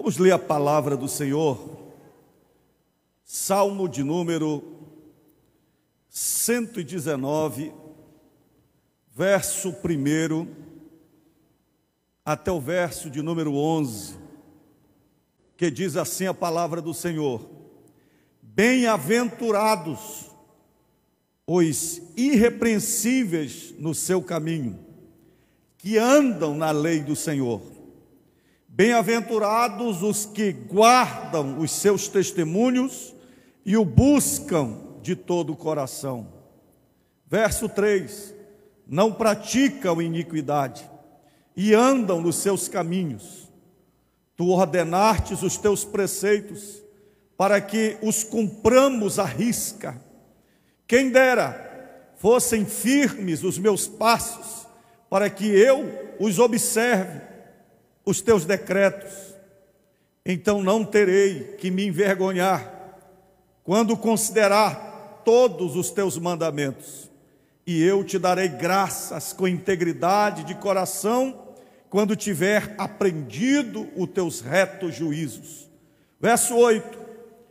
Vamos ler a palavra do Senhor, Salmo de número 119, verso 1 até o verso de número 11, que diz assim a palavra do Senhor: Bem-aventurados os irrepreensíveis no seu caminho, que andam na lei do Senhor. Bem-aventurados os que guardam os seus testemunhos e o buscam de todo o coração. Verso 3: Não praticam iniquidade e andam nos seus caminhos. Tu ordenastes os teus preceitos para que os cumpramos à risca. Quem dera fossem firmes os meus passos, para que eu os observe, os teus decretos. Então não terei que me envergonhar, quando considerar todos os teus mandamentos. E eu te darei graças com integridade de coração, quando tiver aprendido os teus retos juízos. Verso 8: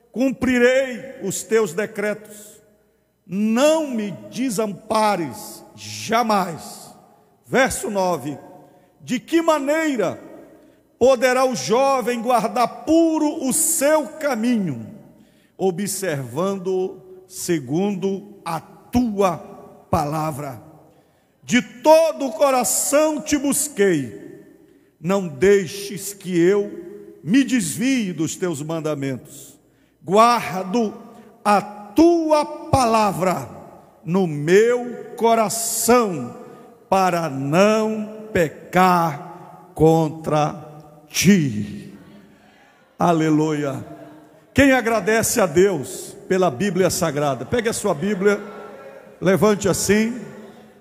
Cumprirei os teus decretos, não me desampares jamais. Verso 9: De que maneira poderá o jovem guardar puro o seu caminho, observando segundo a tua palavra? De todo o coração te busquei, não deixes que eu me desvie dos teus mandamentos. Guardo a tua palavra no meu coração, para não pecar contra ti. Aleluia. Quem agradece a Deus pela Bíblia Sagrada? Pegue a sua Bíblia, levante assim.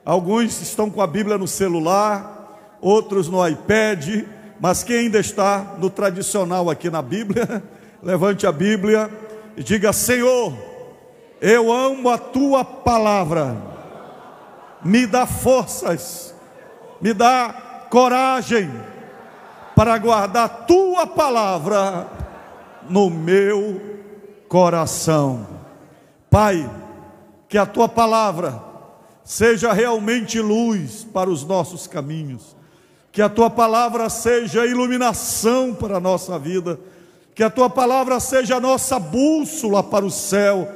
Alguns estão com a Bíblia no celular, outros no iPad, mas quem ainda está no tradicional aqui na Bíblia, levante a Bíblia e diga: Senhor, eu amo a tua palavra, me dá forças, me dá coragem para guardar a tua palavra no meu coração. Pai, que a tua palavra seja realmente luz para os nossos caminhos, que a tua palavra seja iluminação para a nossa vida, que a tua palavra seja a nossa bússola para o céu,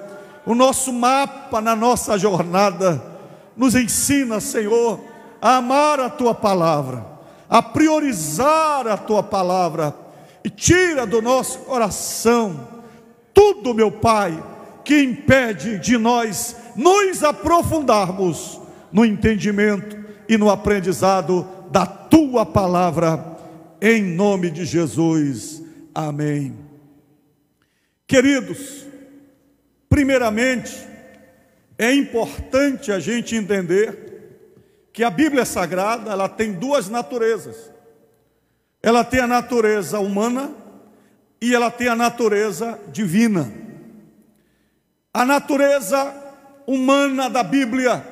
o nosso mapa na nossa jornada. Nos ensina, Senhor, a amar a tua palavra, a priorizar a tua palavra, e tira do nosso coração tudo, meu Pai, que impede de nós nos aprofundarmos no entendimento e no aprendizado da tua palavra, em nome de Jesus, amém. Queridos, primeiramente, é importante a gente entender que a Bíblia Sagrada, ela tem duas naturezas. Ela tem a natureza humana e ela tem a natureza divina. A natureza humana da Bíblia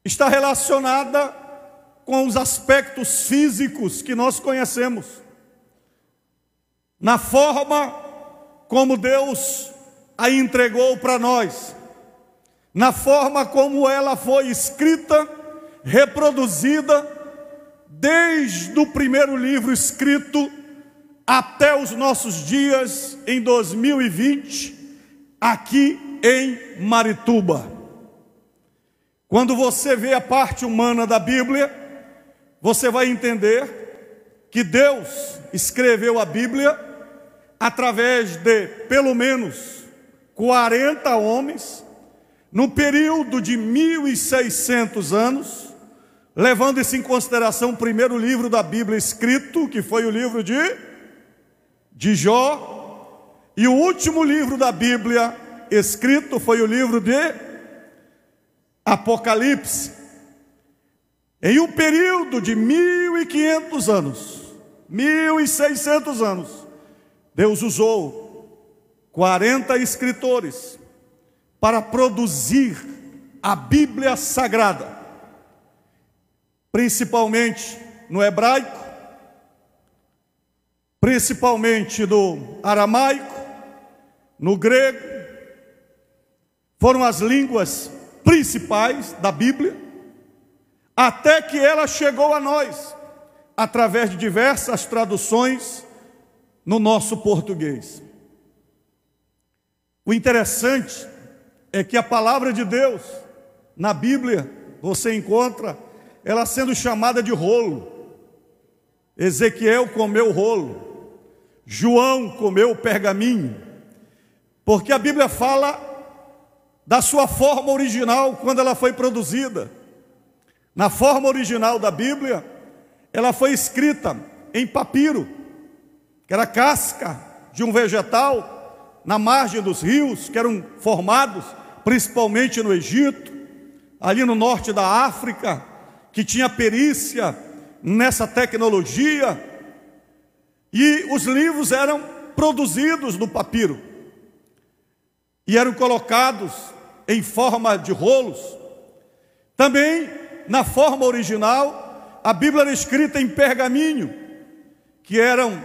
está relacionada com os aspectos físicos que nós conhecemos, na forma como Deus a entregou para nós, na forma como ela foi escrita, reproduzida, desde o primeiro livro escrito até os nossos dias em 2020, aqui em Marituba. Quando você vê a parte humana da Bíblia, você vai entender que Deus escreveu a Bíblia através de pelo menos 40 homens, no período de 1600 anos, levando isso em consideração o primeiro livro da Bíblia escrito, que foi o livro de Jó, e o último livro da Bíblia escrito foi o livro de Apocalipse. Em um período de 1500 anos, 1600 anos, Deus usou 40 escritores para produzir a Bíblia Sagrada, principalmente no hebraico, principalmente no aramaico, no grego, foram as línguas principais da Bíblia, até que ela chegou a nós, através de diversas traduções no nosso português. O interessante é que a palavra de Deus, na Bíblia, você encontra ela sendo chamada de rolo. Ezequiel comeu rolo, João comeu pergaminho, porque a Bíblia fala da sua forma original quando ela foi produzida. Na forma original da Bíblia, ela foi escrita em papiro, que era casca de um vegetal, na margem dos rios, que eram formados principalmente no Egito, ali no norte da África, que tinha perícia nessa tecnologia, e os livros eram produzidos no papiro, e eram colocados em forma de rolos. Também, na forma original, a Bíblia era escrita em pergaminho, que eram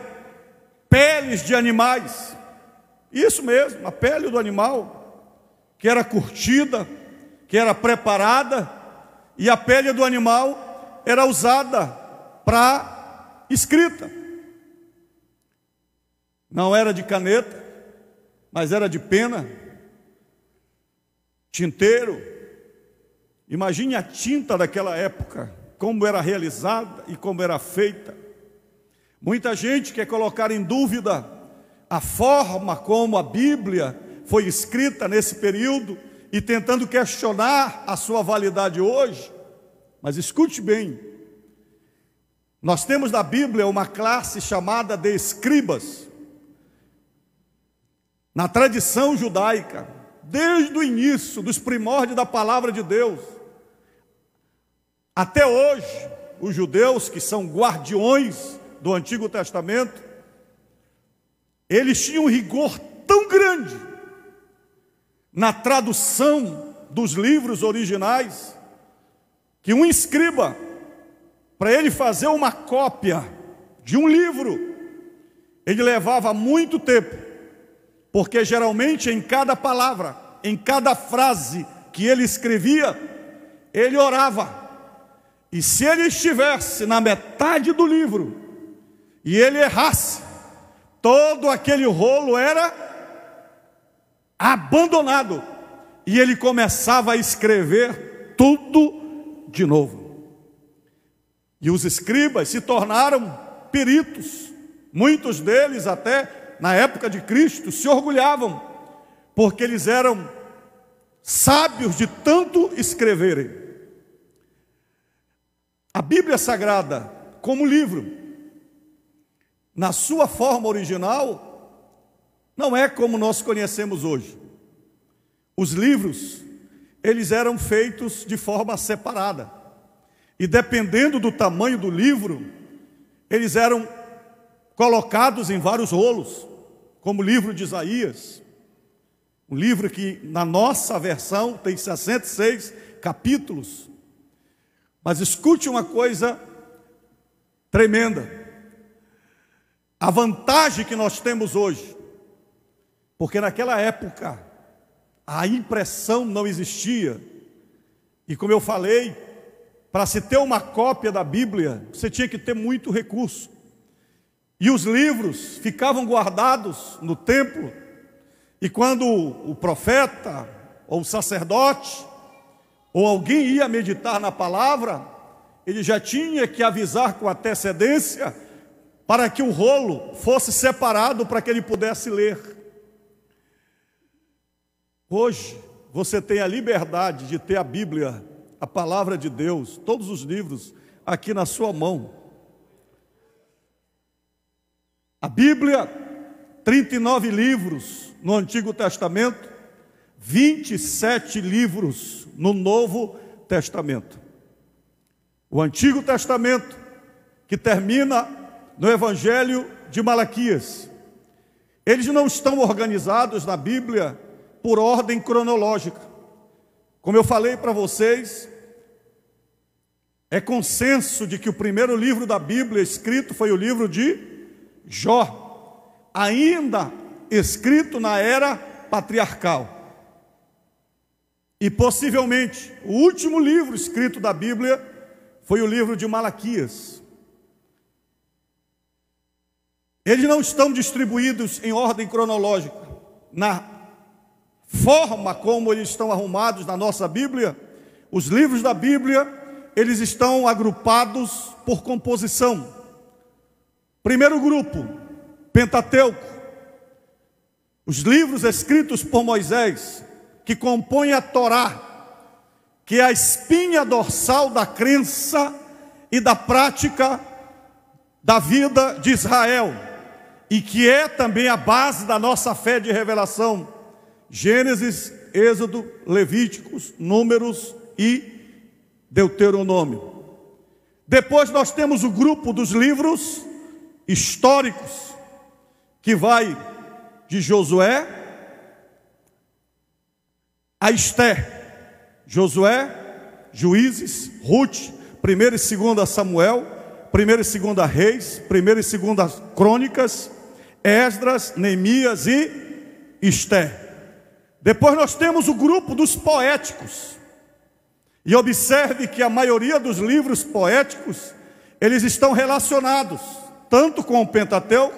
peles de animais. Isso mesmo, a pele do animal, que era curtida, que era preparada, e a pele do animal era usada para escrita. Não era de caneta, mas era de pena, tinteiro. Imagine a tinta daquela época, como era realizada e como era feita. Muita gente quer colocar em dúvida a forma como a Bíblia foi escrita nesse período e tentando questionar a sua validade hoje. Mas escute bem, nós temos na Bíblia uma classe chamada de escribas. Na tradição judaica, desde o início, dos primórdios da palavra de Deus, até hoje, os judeus, que são guardiões do Antigo Testamento, eles tinham um rigor tão grande na tradução dos livros originais, que um escriba, para ele fazer uma cópia de um livro, ele levava muito tempo, porque geralmente em cada palavra, em cada frase que ele escrevia, ele orava. E se ele estivesse na metade do livro e ele errasse, todo aquele rolo era abandonado e ele começava a escrever tudo de novo. E os escribas se tornaram peritos, muitos deles até na época de Cristo se orgulhavam, porque eles eram sábios de tanto escreverem. A Bíblia Sagrada, como livro, na sua forma original, não é como nós conhecemos hoje. Os livros, eles eram feitos de forma separada. E dependendo do tamanho do livro, eles eram colocados em vários rolos, como o livro de Isaías. Um livro que, na nossa versão, tem 66 capítulos. Mas escute uma coisa tremenda. A vantagem que nós temos hoje, porque naquela época a impressão não existia, e como eu falei, para se ter uma cópia da Bíblia, você tinha que ter muito recurso. E os livros ficavam guardados no templo, e quando o profeta, ou o sacerdote, ou alguém ia meditar na palavra, ele já tinha que avisar com antecedência, para que o rolo fosse separado para que ele pudesse ler. Hoje, você tem a liberdade de ter a Bíblia, a palavra de Deus, todos os livros aqui na sua mão. A Bíblia, 39 livros no Antigo Testamento, 27 livros no Novo Testamento. O Antigo Testamento, que termina no Evangelho de Malaquias. Eles não estão organizados na Bíblia por ordem cronológica. Como eu falei para vocês, é consenso de que o primeiro livro da Bíblia escrito foi o livro de Jó, ainda escrito na era patriarcal. E possivelmente o último livro escrito da Bíblia foi o livro de Malaquias. Eles não estão distribuídos em ordem cronológica. Na forma como eles estão arrumados na nossa Bíblia, os livros da Bíblia, eles estão agrupados por composição. Primeiro grupo, Pentateuco, os livros escritos por Moisés, que compõem a Torá, que é a espinha dorsal da crença e da prática da vida de Israel, e que é também a base da nossa fé de revelação. Gênesis, Êxodo, Levíticos, Números e Deuteronômio. Depois nós temos o grupo dos livros históricos, que vai de Josué a Esté. Josué, Juízes, Ruth, 1ª e 2ª Samuel, 1ª e 2ª Reis, 1ª e 2ª Crônicas, Esdras, Neemias e Esté. Depois nós temos o grupo dos poéticos. E observe que a maioria dos livros poéticos, eles estão relacionados tanto com o Pentateuco,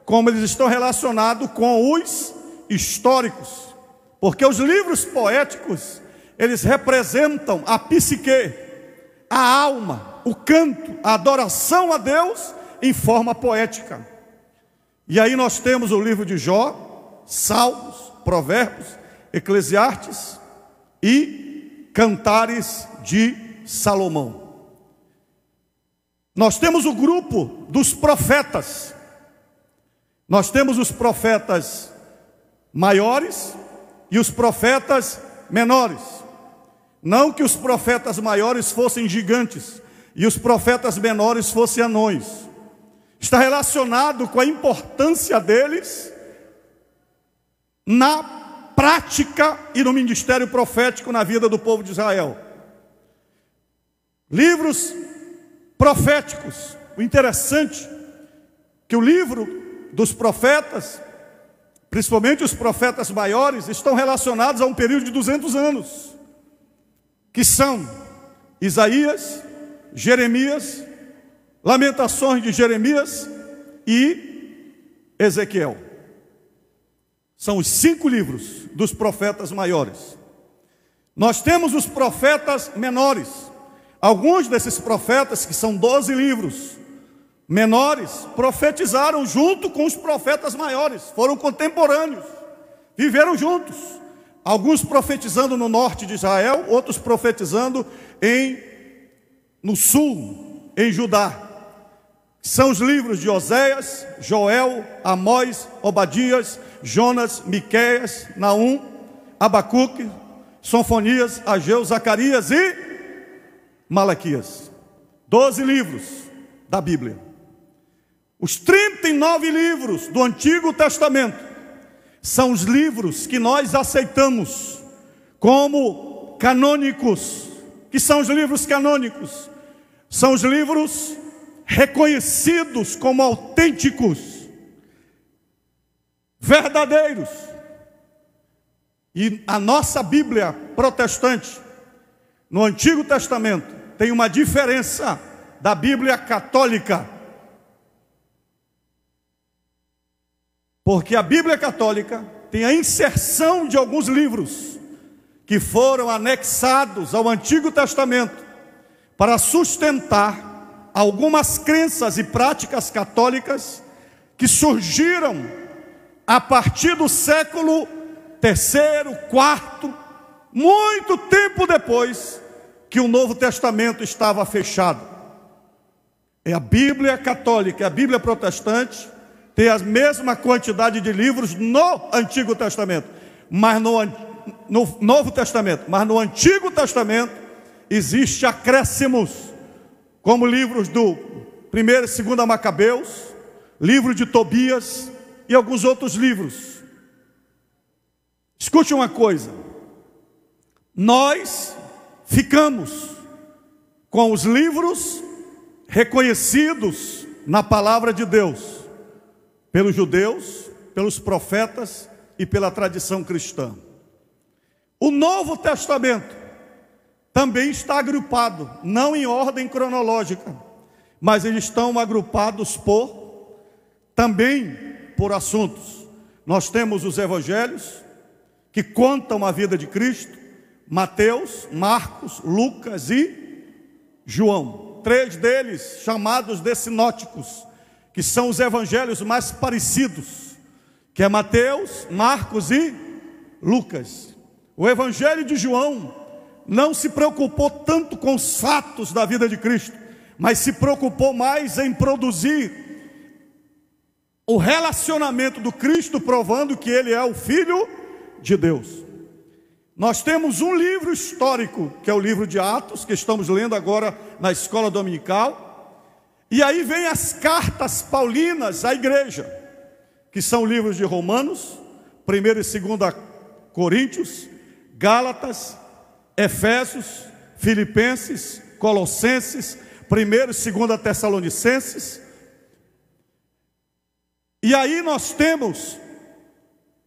como eles estão relacionados com os históricos. Porque os livros poéticos, eles representam a psique, a alma, o canto, a adoração a Deus em forma poética. E aí nós temos o livro de Jó, Salmos, Provérbios, Eclesiastes e Cantares de Salomão. Nós temos o grupo dos profetas. Nós temos os profetas maiores e os profetas menores. Não que os profetas maiores fossem gigantes e os profetas menores fossem anões. Está relacionado com a importância deles na prática e no ministério profético na vida do povo de Israel. Livros proféticos. O interessante é que o livro dos profetas, principalmente os profetas maiores, estão relacionados a um período de 200 anos, que são Isaías, Jeremias, Lamentações de Jeremias e Ezequiel. São os 5 livros dos profetas maiores. Nós temos os profetas menores. Alguns desses profetas, que são 12 livros menores, profetizaram junto com os profetas maiores, foram contemporâneos, viveram juntos. Alguns profetizando no norte de Israel, outros profetizando no sul, em Judá. São os livros de Oséias, Joel, Amós, Obadias, Jonas, Miqueias, Naum, Abacuque, Sofonias, Ageu, Zacarias e Malaquias. 12 livros da Bíblia. Os 39 livros do Antigo Testamento são os livros que nós aceitamos como canônicos. Que são os livros canônicos? São os livros reconhecidos como autênticos, verdadeiros. E a nossa Bíblia protestante, no Antigo Testamento, tem uma diferença da Bíblia católica. Porque a Bíblia católica tem a inserção de alguns livros que foram anexados ao Antigo Testamento para sustentar algumas crenças e práticas católicas que surgiram a partir do século III, IV, muito tempo depois que o Novo Testamento estava fechado. É a Bíblia católica e a Bíblia protestante tem a mesma quantidade de livros no Antigo Testamento, mas no Novo Testamento, mas no Antigo Testamento existe acréscimos, como livros do 1ª e 2ª Macabeus, livro de Tobias e alguns outros livros. Escute uma coisa, nós ficamos com os livros reconhecidos na palavra de Deus, pelos judeus, pelos profetas e pela tradição cristã. O Novo Testamento também está agrupado, não em ordem cronológica, mas eles estão agrupados também por assuntos. Nós temos os evangelhos, que contam a vida de Cristo: Mateus, Marcos, Lucas e João. 3 deles chamados de sinóticos, que são os evangelhos mais parecidos, que é Mateus, Marcos e Lucas. O evangelho de João não se preocupou tanto com os fatos da vida de Cristo, mas se preocupou mais em produzir o relacionamento do Cristo, provando que ele é o Filho de Deus. Nós temos um livro histórico, que é o livro de Atos, que estamos lendo agora na escola dominical. E aí vem as cartas paulinas à igreja, que são livros de Romanos, 1 e 2 Coríntios, Gálatas, Efésios, Filipenses, Colossenses, 1 e 2 Tessalonicenses. E aí nós temos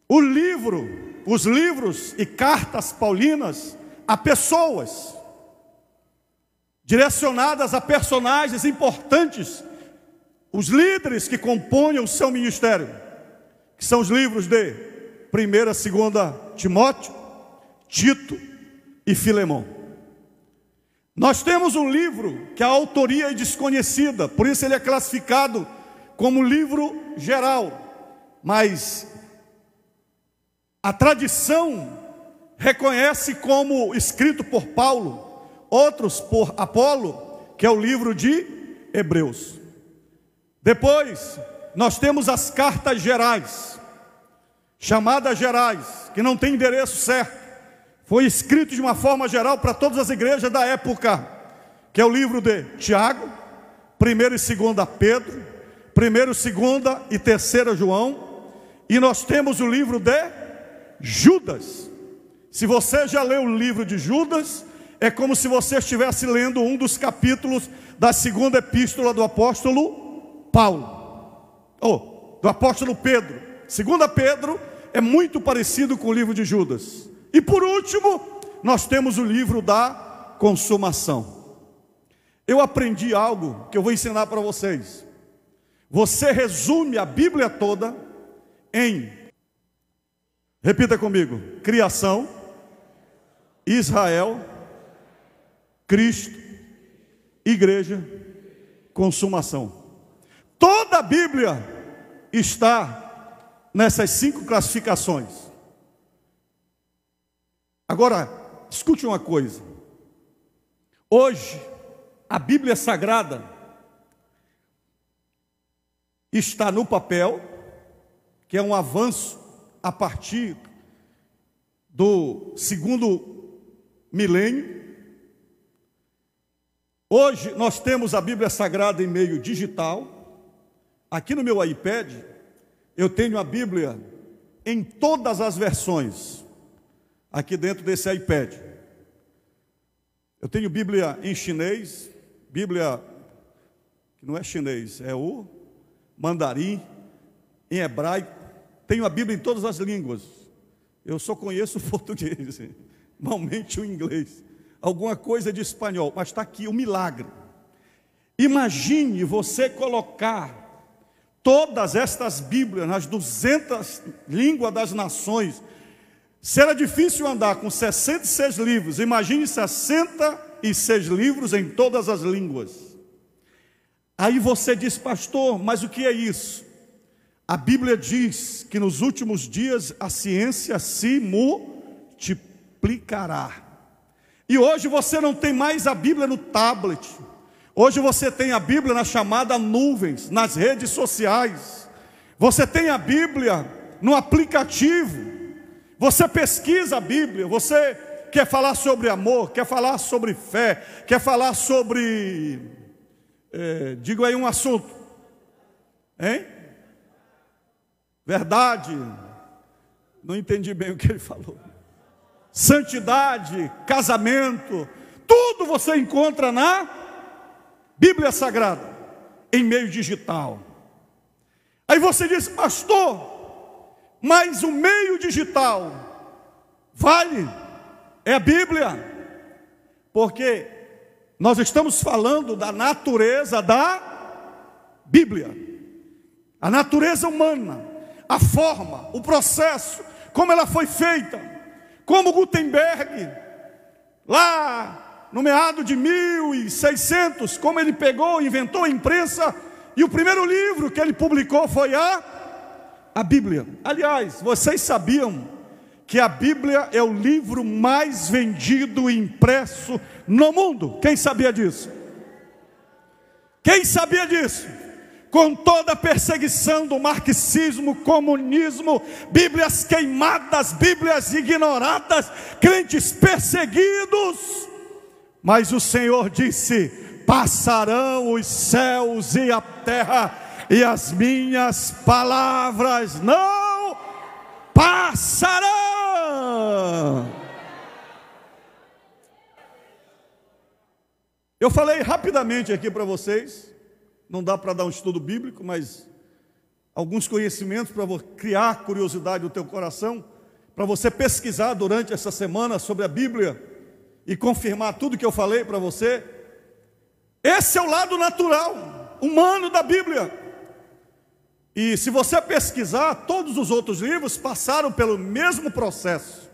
os livros e cartas paulinas a pessoas, direcionadas a personagens importantes, os líderes que compõem o seu ministério, que são os livros de 1 e 2 Timóteo, Tito e Filemão. Nós temos um livro que a autoria é desconhecida, por isso ele é classificado como livro geral, mas a tradição reconhece como escrito por Paulo, outros por Apolo, que é o livro de Hebreus. Depois nós temos as cartas gerais, chamadas gerais, que não tem endereço certo, foi escrito de uma forma geral para todas as igrejas da época, que é o livro de Tiago, 1 e 2 Pedro, 1, 2 e 3 João, e nós temos o livro de Judas. Se você já leu o livro de Judas, é como se você estivesse lendo um dos capítulos da 2ª epístola do apóstolo Paulo, do apóstolo Pedro. 2 Pedro é muito parecido com o livro de Judas. E por último, nós temos o livro da consumação. Eu aprendi algo que eu vou ensinar para vocês. Você resume a Bíblia toda em, repita comigo: criação, Israel, Cristo, igreja, consumação. Toda a Bíblia está nessas 5 classificações. Agora, escute uma coisa. Hoje, a Bíblia Sagrada está no papel, que é um avanço a partir do 2º milênio. Hoje nós temos a Bíblia Sagrada em meio digital. Aqui no meu iPad eu tenho a Bíblia em todas as versões, aqui dentro desse iPad. Eu tenho Bíblia em chinês, Bíblia que não é chinês, é o mandarim, em hebraico. Tenho a Bíblia em todas as línguas. Eu só conheço o português, normalmente o inglês, alguma coisa de espanhol, mas está aqui o milagre. Imagine você colocar todas estas Bíblias nas 200 línguas das nações. Será difícil andar com 66 livros, imagine 66 livros em todas as línguas. Aí você diz: pastor, mas o que é isso? A Bíblia diz que nos últimos dias a ciência se multiplicará. E hoje você não tem mais a Bíblia no tablet. Hoje você tem a Bíblia na chamada nuvens, nas redes sociais. Você tem a Bíblia no aplicativo. Você pesquisa a Bíblia, você quer falar sobre amor, quer falar sobre fé, quer falar sobre, digo aí um assunto, hein? Verdade, não entendi bem o que ele falou. Santidade, casamento, tudo você encontra na Bíblia Sagrada, em meio digital. Aí você diz: pastor, mas o meio digital vale? É a Bíblia. Porque nós estamos falando da natureza da Bíblia. A natureza humana, a forma, o processo, como ela foi feita. Como Gutenberg, lá no meado de 1600, como ele pegou, inventou a imprensa, e o primeiro livro que ele publicou foi a Bíblia. Aliás, vocês sabiam que a Bíblia é o livro mais vendido e impresso no mundo? Quem sabia disso? Quem sabia disso? Com toda a perseguição do marxismo, comunismo, Bíblias queimadas, Bíblias ignoradas, crentes perseguidos, mas o Senhor disse: passarão os céus e a terra, e as minhas palavras não passarão. Eu falei rapidamente aqui para vocês, não dá para dar um estudo bíblico, mas alguns conhecimentos para criar curiosidade no teu coração, para você pesquisar durante essa semana sobre a Bíblia e confirmar tudo que eu falei para você. Esse é o lado natural, humano da Bíblia. E se você pesquisar, todos os outros livros passaram pelo mesmo processo.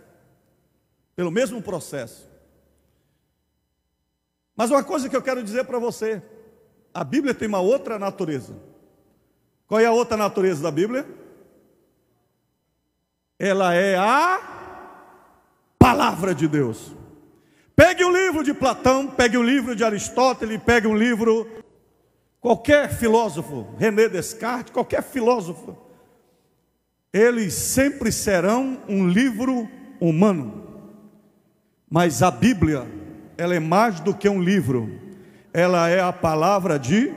Pelo mesmo processo. Mas uma coisa que eu quero dizer para você: a Bíblia tem uma outra natureza. Qual é a outra natureza da Bíblia? Ela é a palavra de Deus. Pegue um livro de Platão, pegue um livro de Aristóteles, pegue um livro, qualquer filósofo, René Descartes, qualquer filósofo, eles sempre serão um livro humano. Mas a Bíblia, ela é mais do que um livro. Ela é a palavra de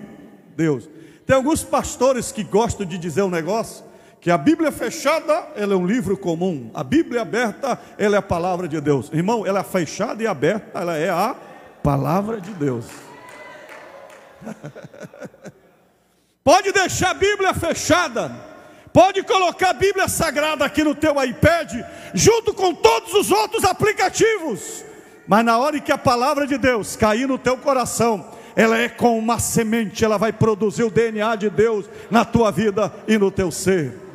Deus. Tem alguns pastores que gostam de dizer um negócio, que a Bíblia fechada, ela é um livro comum. A Bíblia aberta, ela é a palavra de Deus. Irmão, ela é fechada e aberta, ela é a palavra de Deus. Pode deixar a Bíblia fechada, pode colocar a Bíblia Sagrada aqui no teu iPad, junto com todos os outros aplicativos, mas na hora que a palavra de Deus cair no teu coração, ela é como uma semente, ela vai produzir o DNA de Deus na tua vida e no teu ser.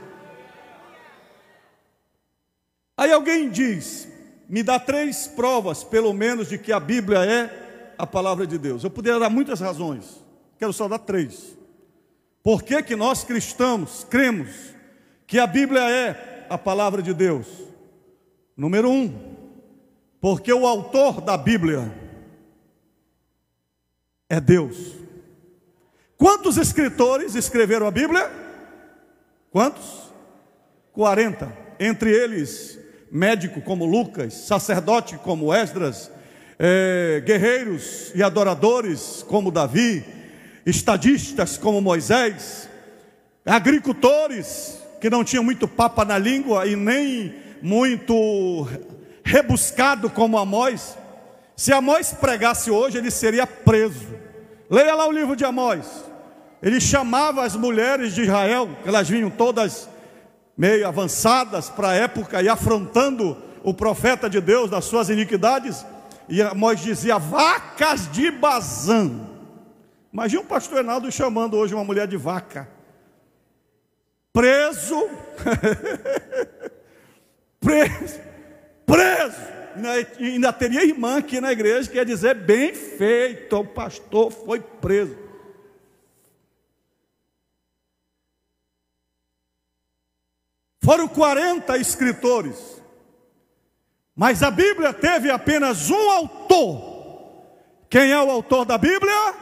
Aí alguém diz: me dá 3 provas, pelo menos, de que a Bíblia é a palavra de Deus. Eu poderia dar muitas razões, quero só dar 3. Por que que nós cristãos cremos que a Bíblia é a palavra de Deus? Número 1, porque o autor da Bíblia é Deus. Quantos escritores escreveram a Bíblia? Quantos? 40. Entre eles, médico como Lucas, sacerdote como Esdras, guerreiros e adoradores como Davi, estadistas como Moisés, agricultores que não tinham muito papa na língua e nem muito rebuscado como Amós. Se Amós pregasse hoje, ele seria preso. Leia lá o livro de Amós. Ele chamava as mulheres de Israel, que elas vinham todas meio avançadas para a época e afrontando o profeta de Deus nas suas iniquidades. E Amós dizia: vacas de Bazã. Imagina o pastor Enaldo chamando hoje uma mulher de vaca. Preso. Preso. Ainda teria irmã aqui na igreja que ia dizer: bem feito, o pastor foi preso. Foram 40 escritores, mas a Bíblia teve apenas um autor. Quem é o autor da Bíblia?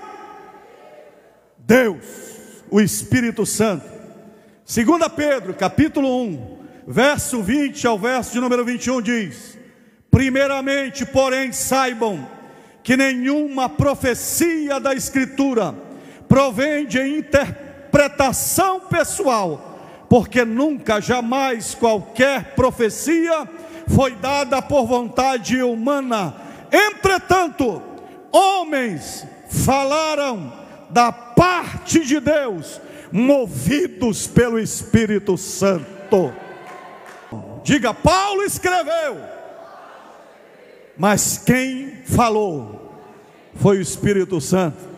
Deus, o Espírito Santo. 2 Pedro, capítulo 1, verso 20 ao verso de número 21 diz: primeiramente, porém, saibam que nenhuma profecia da Escritura provém de interpretação pessoal, porque nunca, jamais, qualquer profecia foi dada por vontade humana. Entretanto, homens falaram da parte de Deus, movidos pelo Espírito Santo. Diga: Paulo escreveu, mas quem falou foi o Espírito Santo.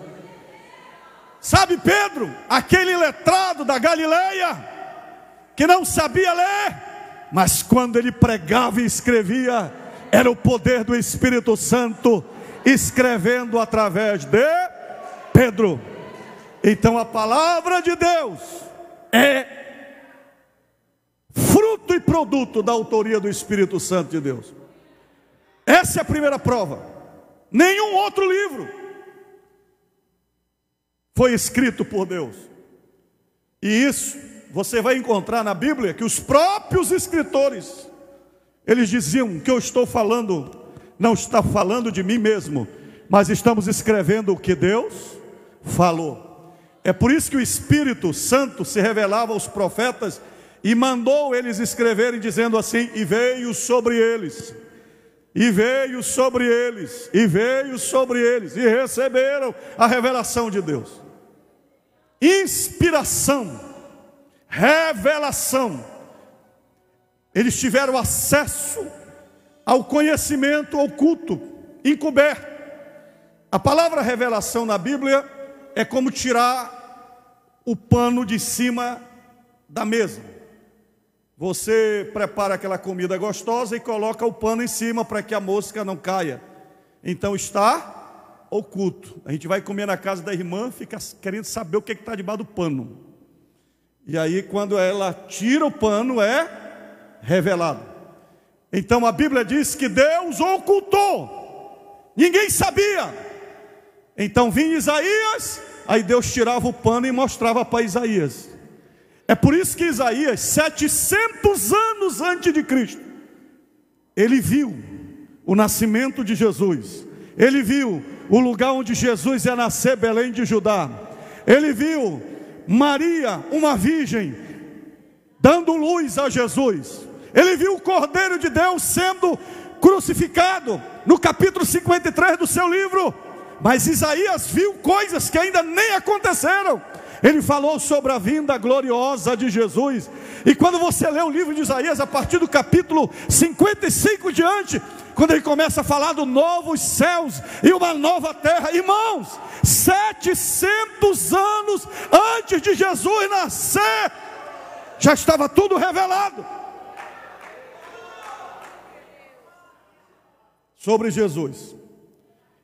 Sabe Pedro, aquele letrado da Galileia, que não sabia ler, mas quando ele pregava e escrevia, era o poder do Espírito Santo escrevendo através de Pedro. Então a palavra de Deus é fruto e produto da autoria do Espírito Santo de Deus. Essa é a primeira prova. Nenhum outro livro foi escrito por Deus. E isso você vai encontrar na Bíblia, que os próprios escritores, eles diziam que eu estou falando, não está falando de mim mesmo, mas estamos escrevendo o que Deus falou. É por isso que o Espírito Santo se revelava aos profetas e mandou eles escreverem, dizendo assim: e veio sobre eles, e veio sobre eles, e veio sobre eles, e receberam a revelação de Deus. Inspiração, revelação. Eles tiveram acesso ao conhecimento oculto, encoberto. A palavra revelação na Bíblia é como tirar o pano de cima da mesa. Você prepara aquela comida gostosa e coloca o pano em cima para que a mosca não caia. Então está oculto. A gente vai comer na casa da irmã, fica querendo saber o que está debaixo do pano. E aí quando ela tira o pano, é revelado. Então a Bíblia diz que Deus ocultou, ninguém sabia. Então vinha Isaías, aí Deus tirava o pano e mostrava para Isaías. É por isso que Isaías, 700 anos antes de Cristo, ele viu o nascimento de Jesus. Ele viu o lugar onde Jesus ia nascer, Belém de Judá. Ele viu Maria, uma virgem, dando luz a Jesus. Ele viu o Cordeiro de Deus sendo crucificado, no capítulo 53 do seu livro. Mas Isaías viu coisas que ainda nem aconteceram. Ele falou sobre a vinda gloriosa de Jesus. E quando você lê o livro de Isaías, a partir do capítulo 55 diante, quando ele começa a falar dos novos céus e uma nova terra, irmãos, 700 anos antes de Jesus nascer, já estava tudo revelado sobre Jesus.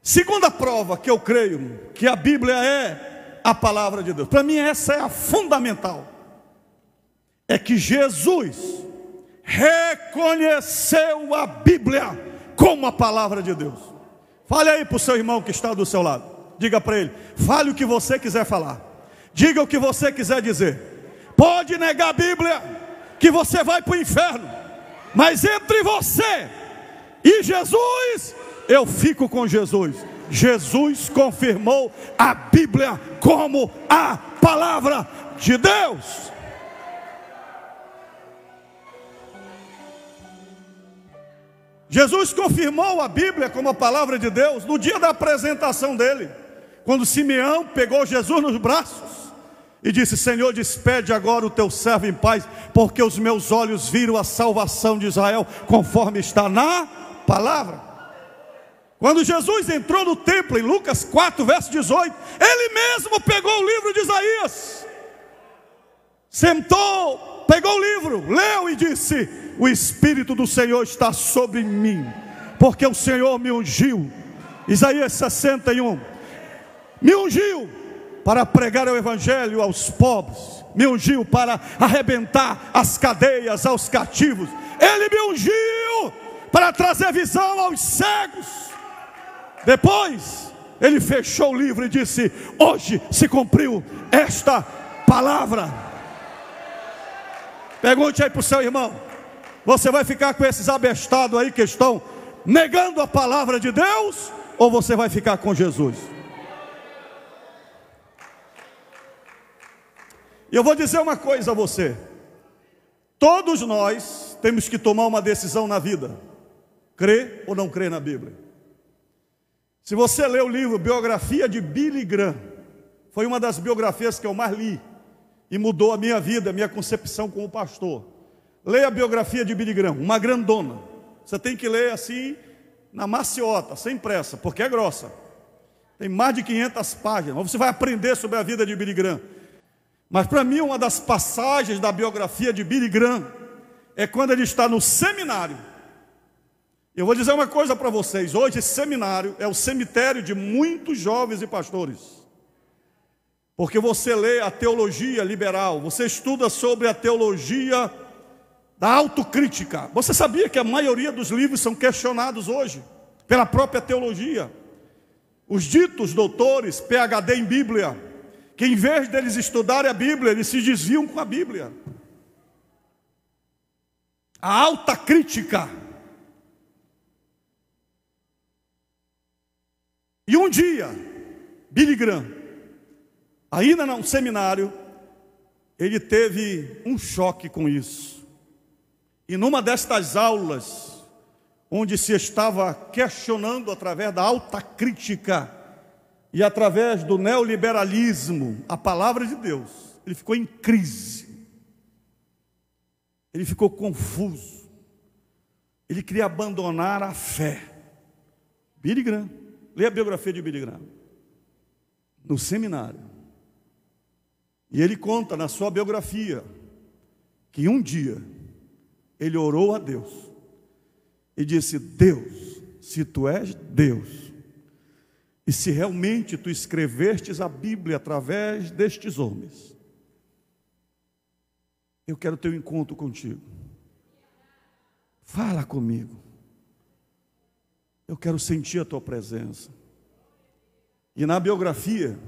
Segunda prova que eu creio que a Bíblia é a palavra de Deus, para mim essa é a fundamental, é que Jesus reconheceu a Bíblia como a palavra de Deus. Fale aí para o seu irmão que está do seu lado, diga para ele, fale o que você quiser falar, diga o que você quiser dizer, pode negar a Bíblia, que você vai para o inferno, mas entre você e Jesus, eu fico com Jesus. Jesus confirmou a Bíblia como a palavra de Deus. Jesus confirmou a Bíblia como a palavra de Deus no dia da apresentação dele, quando Simeão pegou Jesus nos braços e disse: Senhor, despede agora o teu servo em paz, porque os meus olhos viram a salvação de Israel, conforme está na palavra. Quando Jesus entrou no templo, em Lucas 4, verso 18, ele mesmo pegou o livro de Isaías, sentou, pegou o livro, leu e disse: o Espírito do Senhor está sobre mim, porque o Senhor me ungiu. Isaías 61, me ungiu para pregar o Evangelho aos pobres, me ungiu para arrebentar as cadeias aos cativos, ele me ungiu para trazer visão aos cegos. Depois ele fechou o livro e disse: hoje se cumpriu esta palavra. Pergunte aí para o seu irmão, você vai ficar com esses abestados aí que estão negando a palavra de Deus, ou você vai ficar com Jesus? E eu vou dizer uma coisa a você: todos nós temos que tomar uma decisão na vida, crer ou não crer na Bíblia. Se você ler o livro Biografia de Billy Graham, foi uma das biografias que eu mais li, e mudou a minha vida, a minha concepção como pastor. Leia a biografia de Billy Graham, uma grandona. Você tem que ler assim, na maciota, sem pressa, porque é grossa. Tem mais de 500 páginas, mas você vai aprender sobre a vida de Billy Graham. Mas para mim, uma das passagens da biografia de Billy Graham é quando ele está no seminário. Eu vou dizer uma coisa para vocês: hoje esse seminário é o cemitério de muitos jovens e pastores. Porque você lê a teologia liberal, você estuda sobre a teologia da autocrítica. Você sabia que a maioria dos livros são questionados hoje pela própria teologia? Os ditos doutores, PhD em Bíblia, que em vez deles estudarem a Bíblia, eles se desviam com a Bíblia. A alta crítica. E um dia, Billy Graham, ainda no seminário, ele teve um choque com isso. E numa destas aulas, onde se estava questionando através da alta crítica e através do neoliberalismo a palavra de Deus, ele ficou em crise, ele ficou confuso, ele queria abandonar a fé. Billy Graham, leia a biografia de Billy Graham, no seminário, e ele conta na sua biografia que um dia ele orou a Deus e disse: Deus, se tu és Deus, e se realmente tu escrevestes a Bíblia através destes homens, eu quero ter um encontro contigo. Fala comigo. Eu quero sentir a tua presença. E na biografia,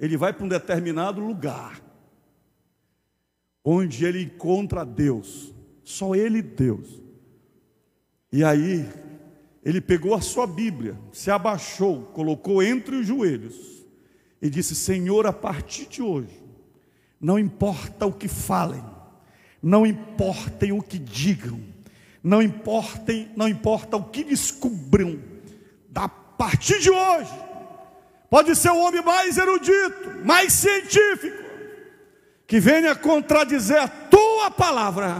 ele vai para um determinado lugar, onde ele encontra Deus, só ele e Deus. E aí, ele pegou a sua Bíblia, se abaixou, colocou entre os joelhos e disse: Senhor, a partir de hoje, não importa o que falem, não importa o que digam, não importa o que descubram, a partir de hoje, pode ser o homem mais erudito, mais científico, que venha contradizer a tua palavra,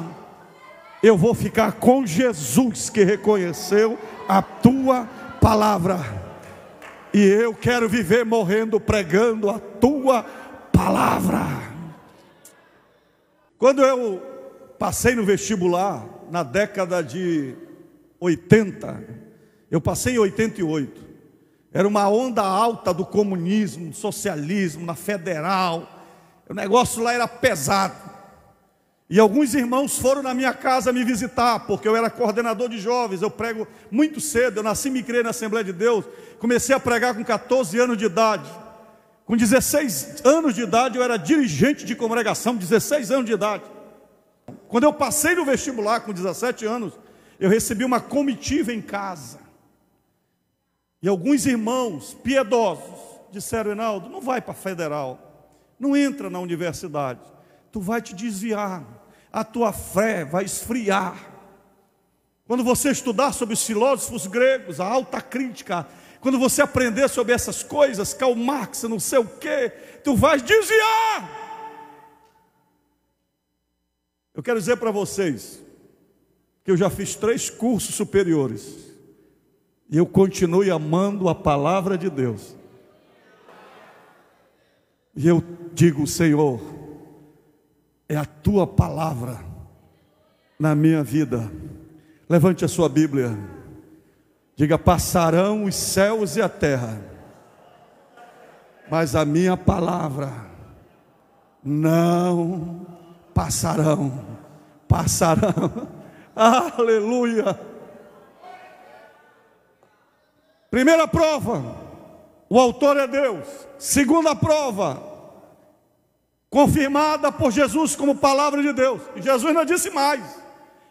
eu vou ficar com Jesus, que reconheceu a tua palavra, e eu quero viver morrendo pregando a tua palavra. Quando eu passei no vestibular, na década de 80, eu passei em 88, era uma onda alta do comunismo, do socialismo, na federal, o negócio lá era pesado. E alguns irmãos foram na minha casa me visitar, porque eu era coordenador de jovens, eu prego muito cedo, eu nasci e me criei na Assembleia de Deus, comecei a pregar com 14 anos de idade, com 16 anos de idade eu era dirigente de congregação, 16 anos de idade. Quando eu passei no vestibular com 17 anos, eu recebi uma comitiva em casa, e alguns irmãos piedosos disseram: Reinaldo, não vai para a federal, não entra na universidade, tu vai te desviar, a tua fé vai esfriar. Quando você estudar sobre os filósofos gregos, a alta crítica, quando você aprender sobre essas coisas, Karl Marx, não sei o que, tu vais desviar. Eu quero dizer para vocês que eu já fiz 3 cursos superiores e eu continuo amando a palavra de Deus. E eu digo: Senhor, é a tua palavra na minha vida. Levante a sua Bíblia, diga: passarão os céus e a terra, mas a minha palavra não passarão. Aleluia. Primeira prova, o autor é Deus. Segunda prova, confirmada por Jesus como palavra de Deus. E Jesus não disse mais: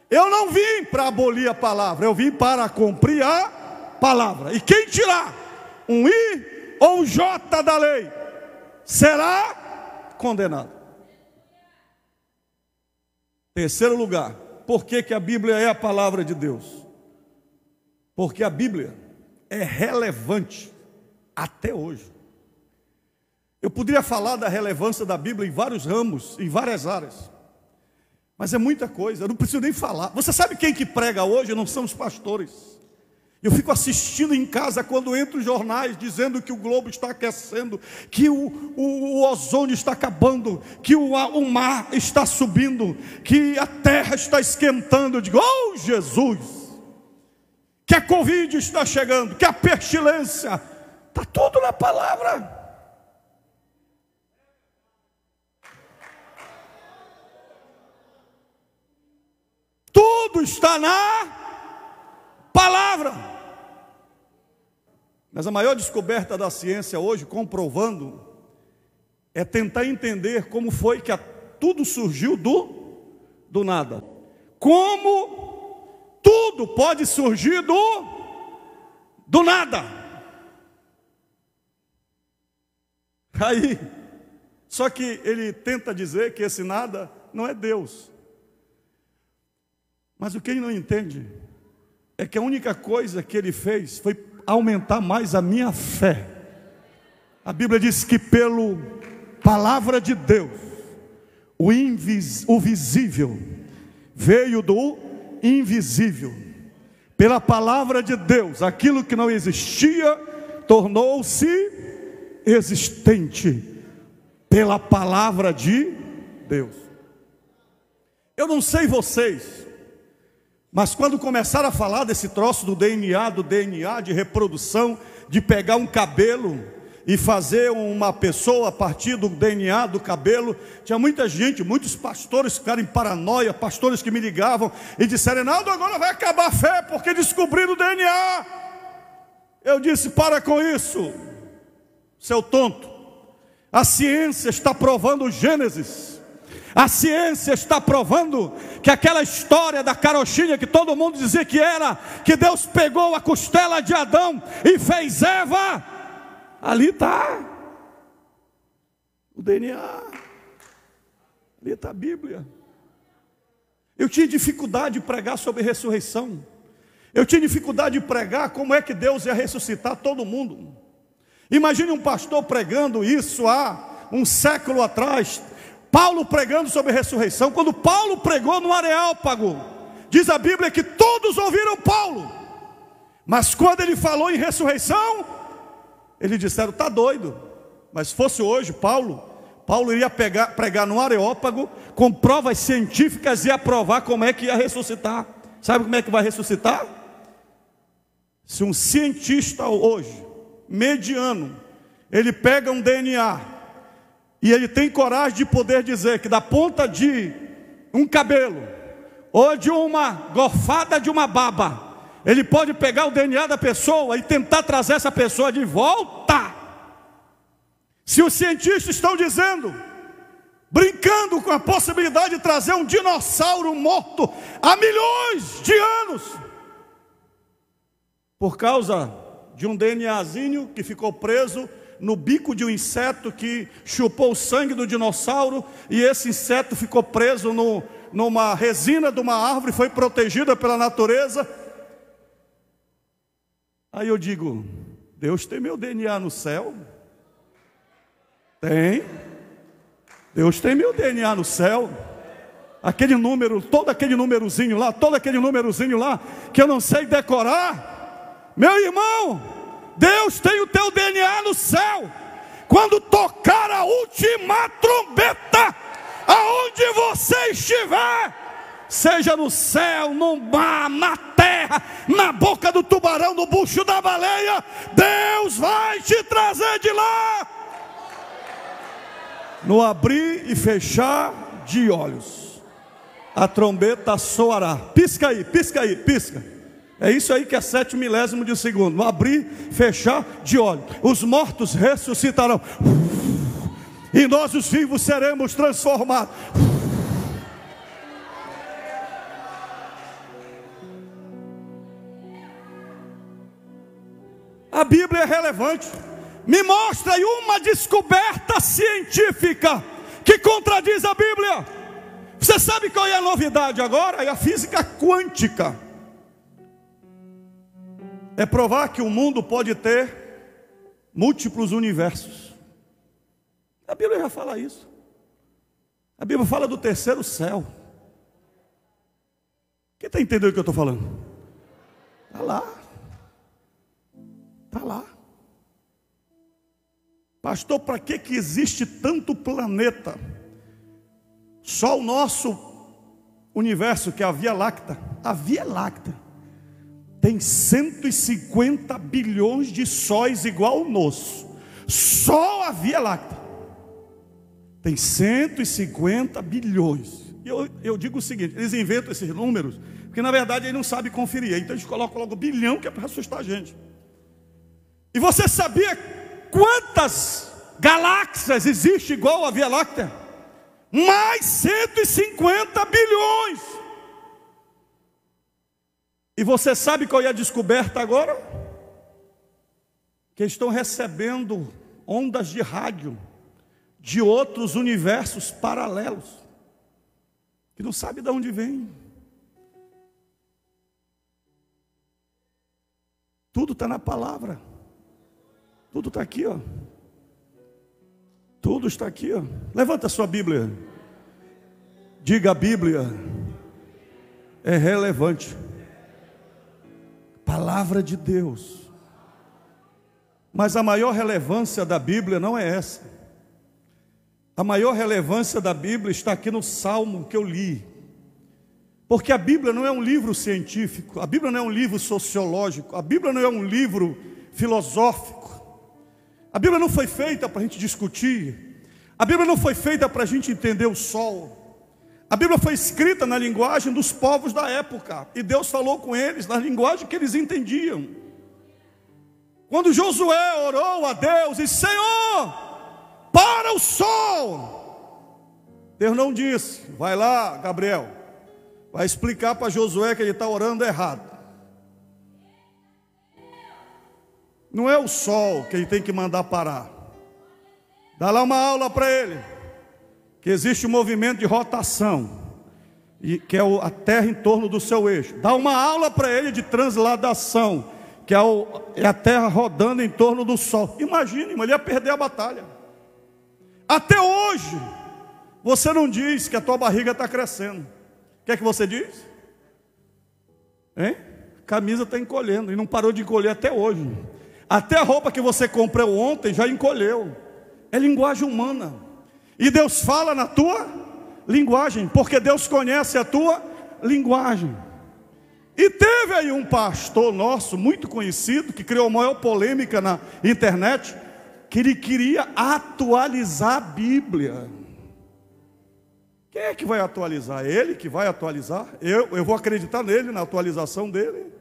eu não vim para abolir a palavra, eu vim para cumprir a palavra. E quem tirar um I ou um J da lei será condenado. Terceiro lugar, por que a Bíblia é a palavra de Deus? Porque a Bíblia é relevante até hoje. Eu poderia falar da relevância da Bíblia em vários ramos, em várias áreas. Mas é muita coisa, eu não preciso nem falar. Você sabe quem que prega hoje? Não são os pastores. Eu fico assistindo em casa quando entro os jornais dizendo que o globo está aquecendo, que o ozônio está acabando, que o mar está subindo, que a terra está esquentando. Eu digo, oh Jesus, que a Covid está chegando, que a pestilência, está tudo na palavra. Tudo está na palavra. Mas a maior descoberta da ciência hoje, comprovando, é tentar entender como foi que tudo surgiu do nada. Como tudo pode surgir do nada. Aí, só que ele tenta dizer que esse nada não é Deus. Mas o que ele não entende é que a única coisa que ele fez foi aumentar mais a minha fé. A Bíblia diz que pela palavra de Deus, o visível veio do invisível. Pela palavra de Deus, aquilo que não existia tornou-se existente. Pela palavra de Deus. Eu não sei vocês, mas quando começaram a falar desse troço do DNA, de reprodução, de pegar um cabelo e fazer uma pessoa a partir do DNA do cabelo, tinha muita gente, muitos pastores que ficaram em paranoia, pastores que me ligavam e disseram, Reinaldo, agora vai acabar a fé porque descobriram o DNA. Eu disse, para com isso, seu tonto. A ciência está provando o Gênesis. A ciência está provando que aquela história da carochinha que todo mundo dizia que era, que Deus pegou a costela de Adão e fez Eva, ali está o DNA, ali está a Bíblia. Eu tinha dificuldade de pregar sobre ressurreição. Eu tinha dificuldade de pregar como é que Deus ia ressuscitar todo mundo. Imagine um pastor pregando isso há um século atrás. Paulo pregando sobre ressurreição. Quando Paulo pregou no Areópago, diz a Bíblia que todos ouviram Paulo. Mas quando ele falou em ressurreição, eles disseram, está doido. Mas se fosse hoje, Paulo iria pregar no Areópago com provas científicas e aprovar como é que ia ressuscitar. Sabe como é que vai ressuscitar? Se um cientista hoje, mediano, ele pega um DNA e ele tem coragem de poder dizer que da ponta de um cabelo ou de uma gorfada de uma baba, ele pode pegar o DNA da pessoa e tentar trazer essa pessoa de volta. Se os cientistas estão dizendo, brincando com a possibilidade de trazer um dinossauro morto há milhões de anos, por causa de um DNAzinho que ficou preso no bico de um inseto que chupou o sangue do dinossauro, e esse inseto ficou preso numa resina de uma árvore, foi protegida pela natureza. Aí eu digo, Deus tem meu DNA no céu? Tem. Deus tem meu DNA no céu. Aquele número, todo aquele númerozinho lá, que eu não sei decorar. Meu irmão, Deus tem o teu DNA no céu. Quando tocar a última trombeta, aonde você estiver, seja no céu, no mar, na terra, na boca do tubarão, no bucho da baleia, Deus vai te trazer de lá. No abrir e fechar de olhos, a trombeta soará. Pisca aí, pisca aí, pisca. É isso aí que é 7 milésimo de segundo. No abrir, fechar de olhos, os mortos ressuscitarão, e nós os vivos seremos transformados. A Bíblia é relevante. Me mostra aí uma descoberta científica que contradiz a Bíblia. Você sabe qual é a novidade agora? É a física quântica. É provar que o mundo pode ter múltiplos universos. A Bíblia já fala isso. A Bíblia fala do terceiro céu. Quem está entendendo o que eu estou falando? Está lá. Está lá. Pastor, para que existe tanto planeta? Só o nosso universo, que é a Via Láctea. A Via Láctea tem 150 bilhões de sóis igual o nosso. Só a Via Láctea tem 150 bilhões. E eu digo o seguinte: eles inventam esses números porque na verdade eles não sabem conferir. Então eles colocam logo bilhão, que é para assustar a gente. E você sabia quantas galáxias existem igual a Via Láctea? Mais 150 bilhões. E você sabe qual é a descoberta agora? Que estão recebendo ondas de rádio de outros universos paralelos, que não sabe de onde vem. Tudo está na palavra. Tudo está aqui, ó. Tudo está aqui, ó. Levanta a sua Bíblia. Diga: a Bíblia é relevante. Palavra de Deus. Mas a maior relevância da Bíblia não é essa. A maior relevância da Bíblia está aqui no Salmo que eu li. Porque a Bíblia não é um livro científico, a Bíblia não é um livro sociológico, a Bíblia não é um livro filosófico. A Bíblia não foi feita para a gente discutir. A Bíblia não foi feita para a gente entender o sol. A Bíblia foi escrita na linguagem dos povos da época, e Deus falou com eles na linguagem que eles entendiam. Quando Josué orou a Deus e disse: Senhor, para o sol, Deus não disse: vai lá, Gabriel, vai explicar para Josué que ele está orando errado. Não é o sol que ele tem que mandar parar. Dá lá uma aula para ele, que existe um movimento de rotação, e que é a Terra em torno do seu eixo. Dá uma aula para ele de transladação, que é a Terra rodando em torno do Sol. Imagine, ele ia perder a batalha. Até hoje, você não diz que a tua barriga está crescendo. O que é que você diz? Hein? Camisa está encolhendo, e não parou de encolher até hoje. Até a roupa que você comprou ontem já encolheu. É linguagem humana. E Deus fala na tua linguagem, porque Deus conhece a tua linguagem. E teve aí um pastor nosso, muito conhecido, que criou a maior polêmica na internet, que ele queria atualizar a Bíblia. Quem é que vai atualizar? Ele que vai atualizar? Eu vou acreditar nele, na atualização dele.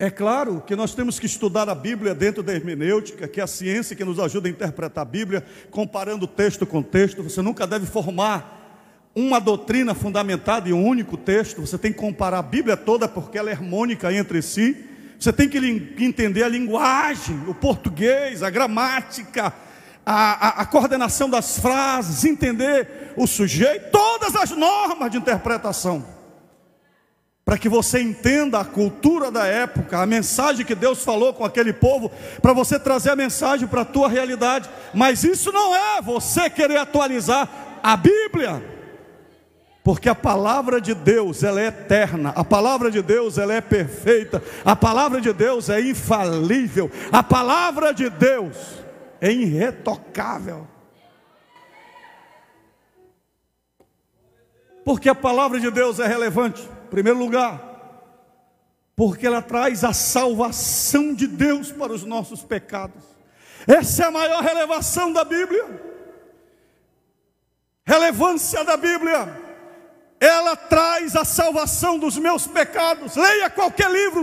É claro que nós temos que estudar a Bíblia dentro da hermenêutica, que é a ciência que nos ajuda a interpretar a Bíblia, comparando texto com texto. Você nunca deve formar uma doutrina fundamentada em um único texto. Você tem que comparar a Bíblia toda, porque ela é harmônica entre si. Você tem que entender a linguagem, o português, a gramática, a coordenação das frases, entender o sujeito, todas as normas de interpretação, para que você entenda a cultura da época, a mensagem que Deus falou com aquele povo, para você trazer a mensagem para a tua realidade. Mas isso não é você querer atualizar a Bíblia, porque a palavra de Deus, ela é eterna, a palavra de Deus, ela é perfeita, a palavra de Deus é infalível, a palavra de Deus é irretocável. Porque a palavra de Deus é relevante, em primeiro lugar, porque ela traz a salvação de Deus para os nossos pecados. Essa é a maior relevação da Bíblia. Relevância da Bíblia. Ela traz a salvação dos meus pecados. Leia qualquer livro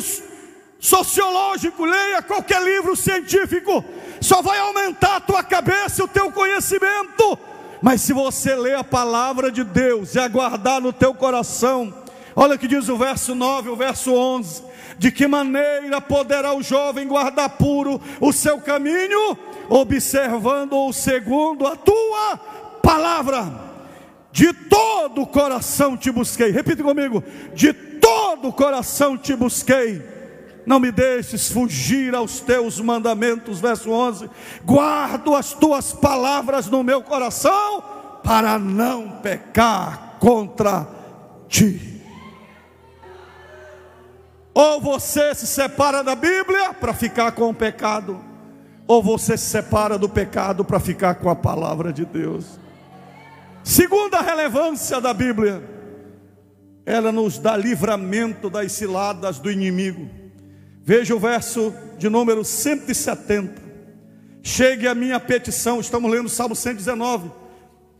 sociológico, leia qualquer livro científico, só vai aumentar a tua cabeça, o teu conhecimento. Mas se você ler a palavra de Deus e aguardar no teu coração, olha o que diz o verso 9, o verso 11: de que maneira poderá o jovem guardar puro o seu caminho, observando-o segundo a tua palavra. De todo o coração te busquei. Repita comigo: de todo o coração te busquei. não me deixes fugir aos teus mandamentos. Verso 11: guardo as tuas palavras no meu coração, para não pecar contra ti. Ou você se separa da Bíblia para ficar com o pecado, ou você se separa do pecado para ficar com a palavra de Deus. Segunda relevância da Bíblia, ela nos dá livramento das ciladas do inimigo. Veja o verso de número 170. Chegue a minha petição, estamos lendo o Salmo 119.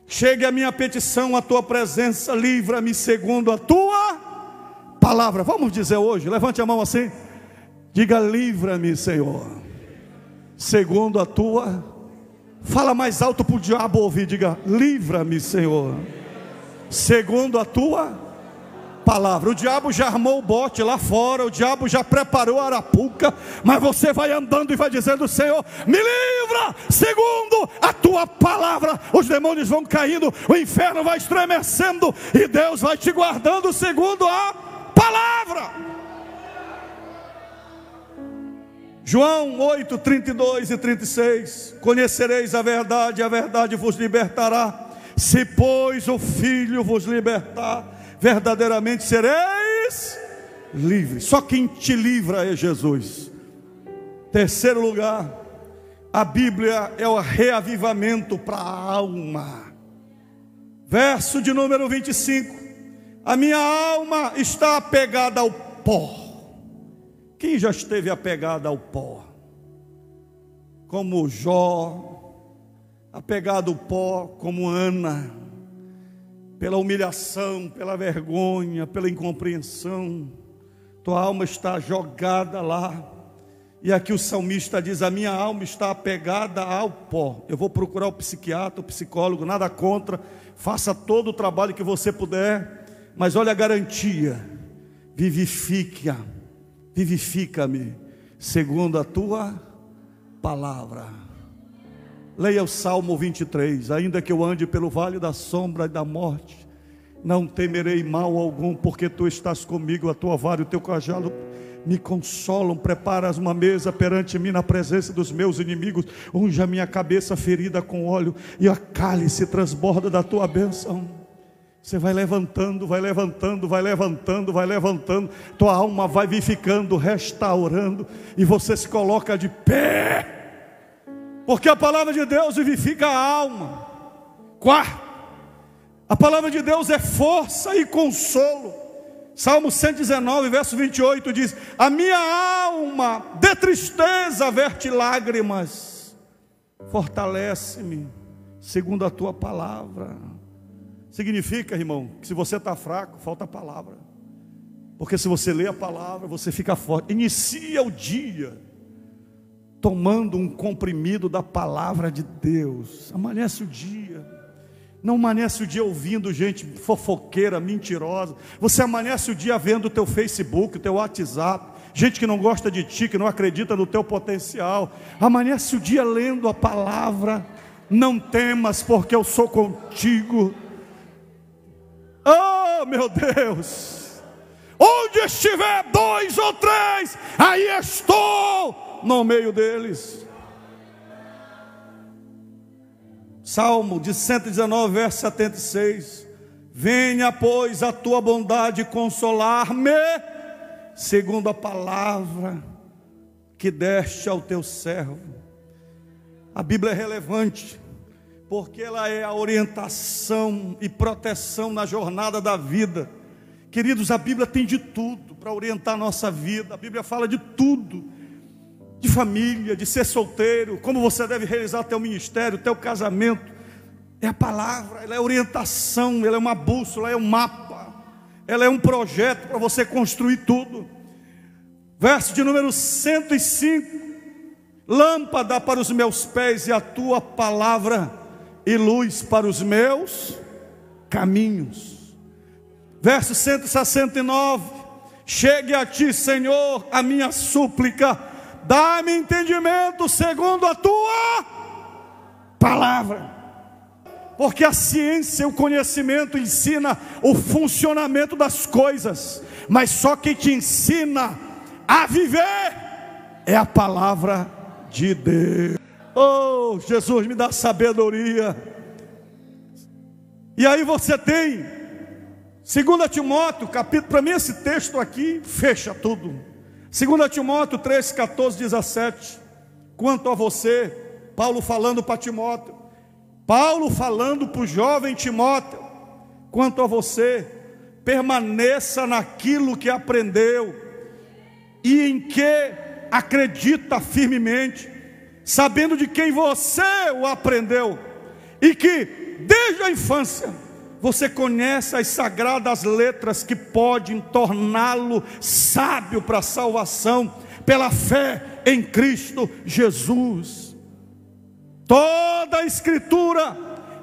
Chegue a minha petição à tua presença, livra-me segundo a tua palavra. Vamos dizer hoje, levante a mão assim, diga: livra-me, Senhor, segundo a tua. Fala mais alto para o diabo ouvir, diga: livra-me, Senhor, segundo a tua palavra. O diabo já armou o bote lá fora, o diabo já preparou a arapuca, mas você vai andando e vai dizendo: Senhor, me livra segundo a tua palavra. Os demônios vão caindo, o inferno vai estremecendo, e Deus vai te guardando segundo a palavra. João 8, 32 e 36: conhecereis a verdade vos libertará. Se pois o Filho vos libertar, verdadeiramente sereis livres. Só quem te livra é Jesus. Terceiro lugar, a Bíblia é o reavivamento para a alma. Verso de número 25: a minha alma está apegada ao pó. Quem já esteve apegado ao pó? Como Jó, apegado ao pó, como Ana, pela humilhação, pela vergonha, pela incompreensão, tua alma está jogada lá. E aqui o salmista diz: a minha alma está apegada ao pó. Eu vou procurar o psiquiatra, o psicólogo, nada contra, faça todo o trabalho que você puder, mas olha a garantia: vivifica-me segundo a tua palavra. Leia o Salmo 23: ainda que eu ande pelo vale da sombra e da morte, não temerei mal algum, porque tu estás comigo, a tua vara e o teu cajado me consolam. Preparas uma mesa perante mim na presença dos meus inimigos, unge a minha cabeça ferida com óleo, e a cálice transborda da tua bênção. Você vai levantando, vai levantando, vai levantando, vai levantando, tua alma vai vivificando, restaurando, e você se coloca de pé, porque a palavra de Deus vivifica a alma. Quarto, a palavra de Deus é força e consolo. Salmo 119, verso 28 diz: a minha alma de tristeza verte lágrimas, fortalece-me segundo a tua palavra. Significa, irmão, que se você está fraco, falta a palavra. Porque se você lê a palavra, você fica forte. Inicia o dia tomando um comprimido da palavra de Deus. Amanhece o dia. Não amanhece o dia ouvindo gente fofoqueira, mentirosa. Você amanhece o dia vendo o teu Facebook, o teu WhatsApp, gente que não gosta de ti, que não acredita no teu potencial. Amanhece o dia lendo a palavra. Não temas, porque eu sou contigo. Oh, meu Deus, onde estiver 2 ou 3, aí estou no meio deles. Salmo de 119, verso 76: venha, pois, a tua bondade consolar-me, segundo a palavra que deste ao teu servo. A Bíblia é relevante, porque ela é a orientação e proteção na jornada da vida. Queridos, a Bíblia tem de tudo para orientar a nossa vida. A Bíblia fala de tudo: de família, de ser solteiro, como você deve realizar teu ministério, teu casamento. É a palavra, ela é orientação, ela é uma bússola, é um mapa, ela é um projeto para você construir tudo. Verso de número 105: lâmpada para os meus pés e a tua palavra, e luz para os meus caminhos. Verso 169: chegue a ti, Senhor, a minha súplica, dá-me entendimento segundo a tua palavra. Porque a ciência, o conhecimento ensina o funcionamento das coisas, mas só quem te ensina a viver é a palavra de Deus. Oh, Jesus, me dá sabedoria. E aí você tem 2 Timóteo, capítulo, para mim esse texto aqui fecha tudo. 2 Timóteo 3, 14, 17. Quanto a você, Paulo falando para Timóteo, Paulo falando para o jovem Timóteo, quanto a você, permaneça naquilo que aprendeu e em que acredita firmemente, sabendo de quem você o aprendeu, e que desde a infância você conhece as sagradas letras que podem torná-lo sábio para a salvação pela fé em Cristo Jesus. Toda a Escritura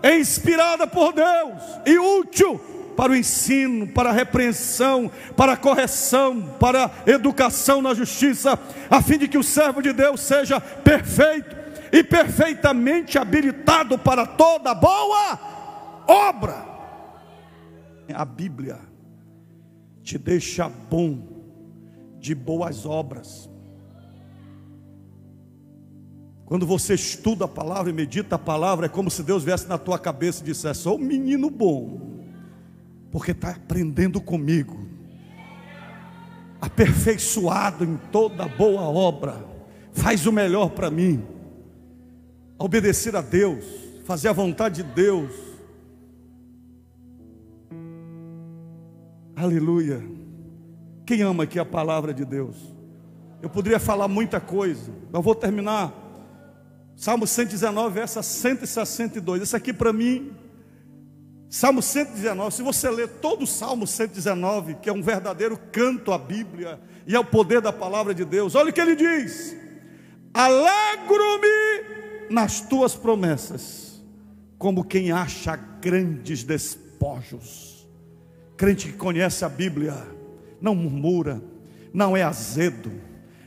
é inspirada por Deus e útil para o ensino, para a repreensão, para a correção, para a educação na justiça, a fim de que o servo de Deus seja perfeito e perfeitamente habilitado para toda boa obra. A Bíblia te deixa bom de boas obras. Quando você estuda a palavra e medita a palavra, é como se Deus viesse na tua cabeça e dissesse: sou um menino bom, porque está aprendendo comigo, aperfeiçoado em toda boa obra, faz o melhor para mim. Obedecer a Deus, fazer a vontade de Deus. Aleluia. Quem ama aqui a palavra de Deus? Eu poderia falar muita coisa, mas vou terminar. Salmo 119, verso 162. Esse aqui para mim, Salmo 119, se você ler todo o Salmo 119, que é um verdadeiro canto à Bíblia e ao poder da palavra de Deus, olha o que ele diz: alegro-me nas tuas promessas, como quem acha grandes despojos. Crente que conhece a Bíblia não murmura, não é azedo,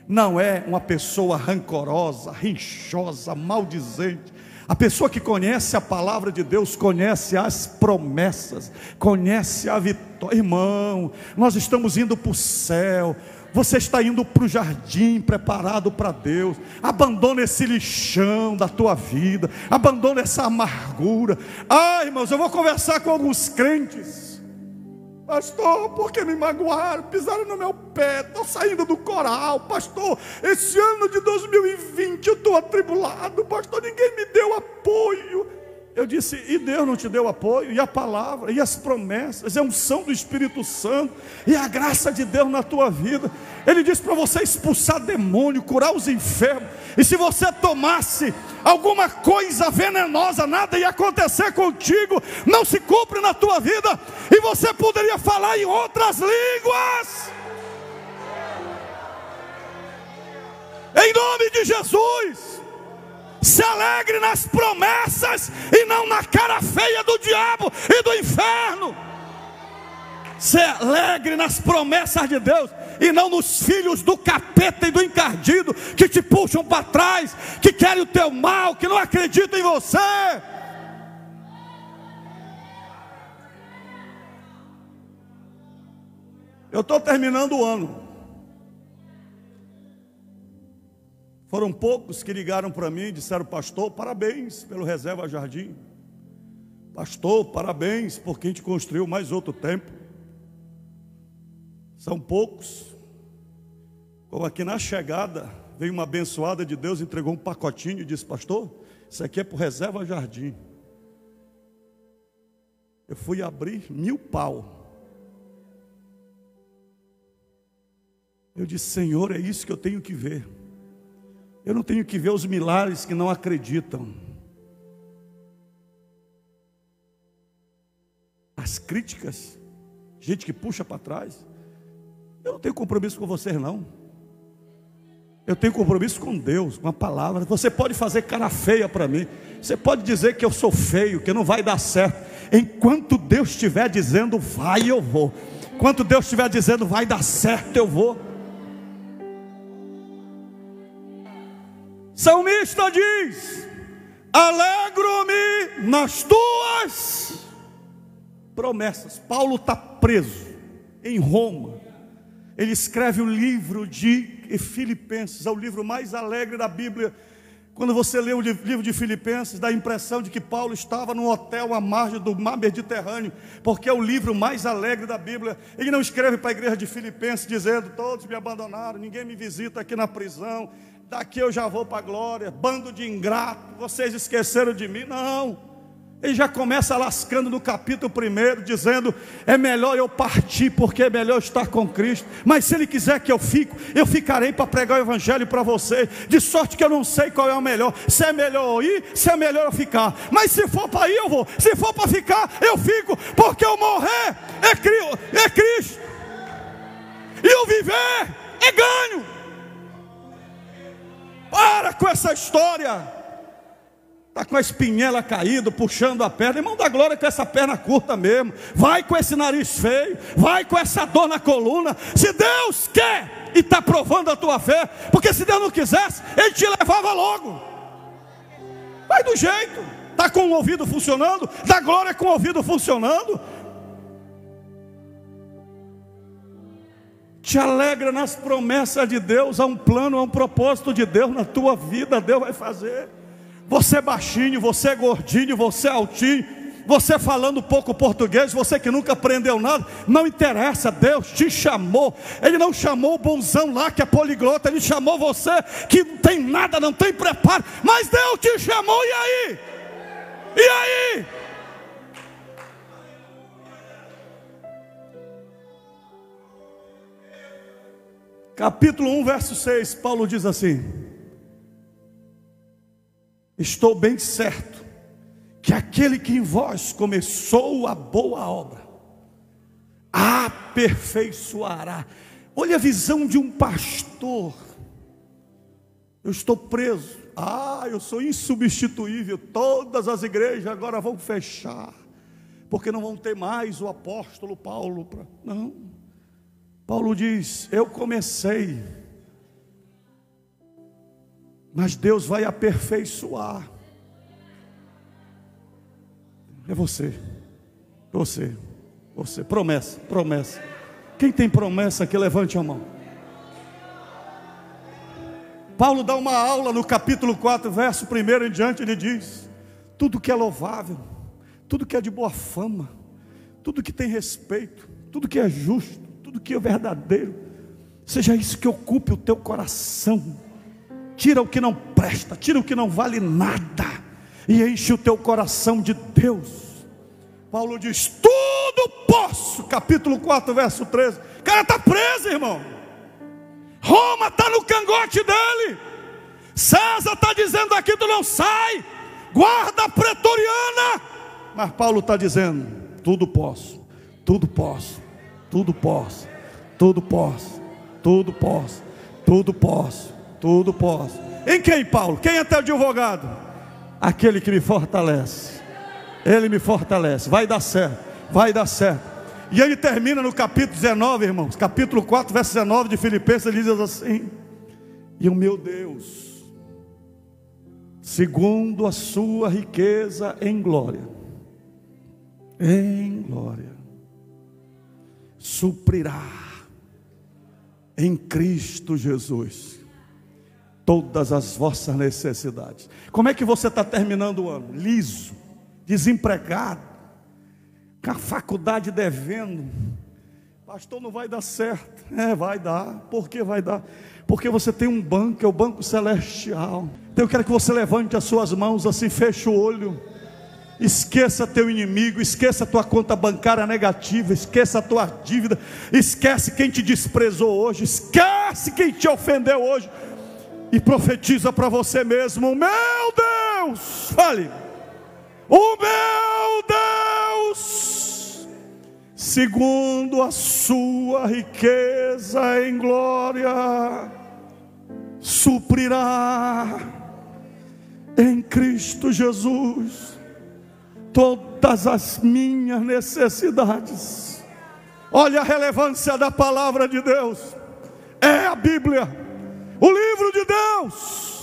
não é uma pessoa rancorosa, rinchosa, maldizente. A pessoa que conhece a palavra de Deus conhece as promessas, conhece a vitória. Irmão, nós estamos indo para o céu. Você está indo para o jardim preparado para Deus. Abandona esse lixão da tua vida, abandona essa amargura. Irmãos, eu vou conversar com alguns crentes. Pastor, porque me magoaram, pisaram no meu pé, estou saindo do coral. Pastor, esse ano de 2020 eu estou atribulado. Pastor, ninguém me deu apoio. Eu disse: e Deus não te deu apoio? E a palavra, e as promessas, e a unção do Espírito Santo, e a graça de Deus na tua vida. Ele disse para você expulsar demônio, curar os enfermos. E se você tomasse alguma coisa venenosa, nada ia acontecer contigo, não se cumpre na tua vida, e você poderia falar em outras línguas. Em nome de Jesus. Se alegre nas promessas e não na cara feia do diabo e do inferno. Se alegre nas promessas de Deus e não nos filhos do capeta e do encardido que te puxam para trás, que querem o teu mal, que não acreditam em você. Eu estou terminando o ano. Foram poucos que ligaram para mim e disseram: pastor, parabéns pelo Reserva Jardim. Pastor, parabéns porque a gente construiu mais outro templo. São poucos. Como aqui na chegada veio uma abençoada de Deus, entregou um pacotinho e disse: pastor, isso aqui é para o Reserva Jardim. Eu fui abrir 1000 pau. Eu disse: Senhor, é isso que eu tenho que ver. Eu não tenho que ver os milagres que não acreditam. As críticas, gente que puxa para trás. Eu não tenho compromisso com vocês, não. Eu tenho compromisso com Deus, com a palavra. Você pode fazer cara feia para mim. Você pode dizer que eu sou feio, que não vai dar certo. Enquanto Deus estiver dizendo vai, eu vou. Enquanto Deus estiver dizendo vai dar certo, eu vou. Salmista diz: alegro-me nas tuas promessas. Paulo está preso em Roma, ele escreve o livro de Filipenses, é o livro mais alegre da Bíblia. Quando você lê o livro de Filipenses, dá a impressão de que Paulo estava num hotel à margem do mar Mediterrâneo, porque é o livro mais alegre da Bíblia. Ele não escreve para a igreja de Filipenses dizendo: todos me abandonaram, ninguém me visita aqui na prisão, daqui eu já vou para a glória, bando de ingrato, vocês esqueceram de mim. Não. Ele já começa lascando no capítulo 1, dizendo: é melhor eu partir, porque é melhor estar com Cristo. Mas se Ele quiser que eu ficarei para pregar o Evangelho para você. De sorte que eu não sei qual é o melhor, se é melhor ir, se é melhor eu ficar. Mas se for para ir eu vou, se for para ficar eu fico, porque eu morrer é Cristo, e eu viver é ganho. Para com essa história. Está com a espinhela caída, puxando a perna. Irmão, dá glória com essa perna curta mesmo. Vai com esse nariz feio, vai com essa dor na coluna. Se Deus quer e está provando a tua fé, porque se Deus não quisesse, Ele te levava logo. Vai do jeito. Está com o ouvido funcionando, dá glória com o ouvido funcionando. Te alegra nas promessas de Deus. Há um plano, há um propósito de Deus na tua vida. Deus vai fazer. Você baixinho, você gordinho, você altinho, você falando pouco português, você que nunca aprendeu nada, não interessa, Deus te chamou. Ele não chamou o bonzão lá que é poliglota, Ele chamou você que não tem nada, não tem preparo, mas Deus te chamou. E aí? E aí? Capítulo 1, verso 6, Paulo diz assim: estou bem certo que aquele que em vós começou a boa obra aperfeiçoará. Olha a visão de um pastor. Eu estou preso, eu sou insubstituível, todas as igrejas agora vão fechar, porque não vão ter mais o apóstolo Paulo. Não, Paulo diz: eu comecei, mas Deus vai aperfeiçoar. É você, promessa. Quem tem promessa que levante a mão. Paulo dá uma aula no capítulo 4, verso 1 em diante. Ele diz: tudo que é louvável, tudo que é de boa fama, tudo que tem respeito, tudo que é justo, tudo que é verdadeiro, seja isso que ocupe o teu coração. Tira o que não presta, tira o que não vale nada, e enche o teu coração de Deus. Paulo diz: tudo posso. Capítulo 4, verso 13. O cara está preso, irmão. Roma está no cangote dele. César está dizendo: aqui tu não sai, guarda pretoriana. Mas Paulo está dizendo: tudo posso, tudo posso, tudo posso, tudo posso, tudo posso, tudo posso, tudo posso. Em quem, Paulo? Quem é teu advogado? Aquele que me fortalece. Ele me fortalece. Vai dar certo, vai dar certo. E ele termina no capítulo 19, irmãos. Capítulo 4, verso 19 de Filipenses. Ele diz assim: e o meu Deus, segundo a sua riqueza em glória, suprirá em Cristo Jesus todas as vossas necessidades. Como é que você está terminando o ano? Liso, desempregado, com a faculdade devendo. Pastor, não vai dar certo. Vai dar. Por que vai dar? Porque você tem um banco, é o banco celestial. Então eu quero que você levante as suas mãos assim, feche o olho. Esqueça teu inimigo, esqueça a tua conta bancária negativa, esqueça a tua dívida, esquece quem te desprezou hoje, esquece quem te ofendeu hoje, e profetiza para você mesmo: o meu Deus, fale, o meu Deus, segundo a sua riqueza em glória, suprirá em Cristo Jesus todas as minhas necessidades. Olha a relevância da palavra de Deus. É a Bíblia, o livro de Deus.